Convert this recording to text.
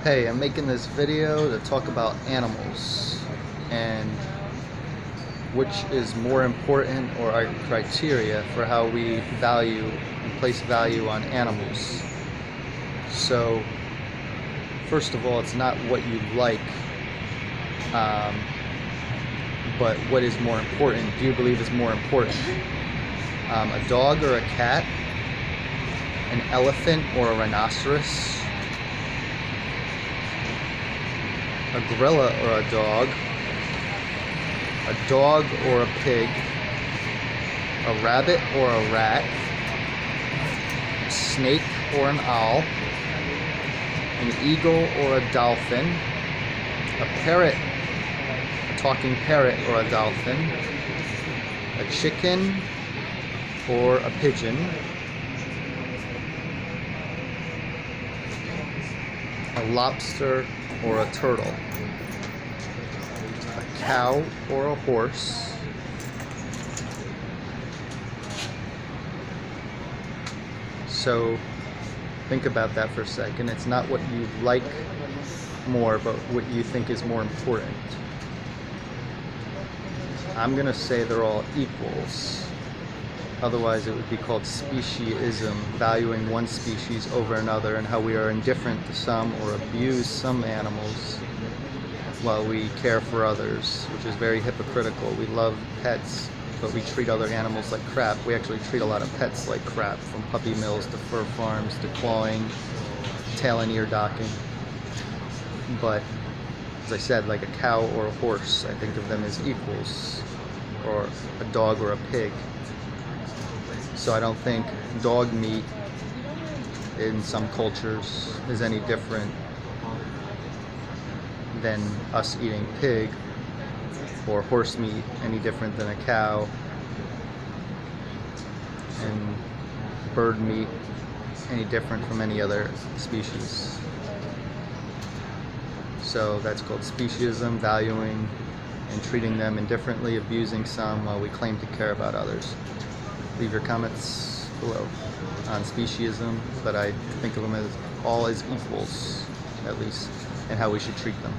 Hey, I'm making this video to talk about animals and which is more important, or our criteria for how we value and place value on animals. So first of all, it's not what you like, but what is more important. Do you believe is more important? A dog or a cat? An elephant or a rhinoceros? A gorilla or a dog or a pig, a rabbit or a rat, a snake or an owl, an eagle or a dolphin, a parrot, a talking parrot or a dolphin, a chicken or a pigeon, a lobster or a turtle, a cow or a horse, so think about that for a second. It's not what you like more, but what you think is more important. I'm gonna say they're all equals. Otherwise it would be called speciesism, valuing one species over another, and how we are indifferent to some or abuse some animals while we care for others, which is very hypocritical. We love pets, but we treat other animals like crap. We actually treat a lot of pets like crap, from puppy mills to fur farms to clawing, tail and ear docking. But as I said, like a cow or a horse, I think of them as equals, or a dog or a pig. So I don't think dog meat in some cultures is any different than us eating pig, or horse meat any different than a cow, and bird meat any different from any other species. So that's called speciesism, valuing and treating them indifferently, abusing some while we claim to care about others. Leave your comments below on speciesism, but I think of them as all as equals, at least, and how we should treat them.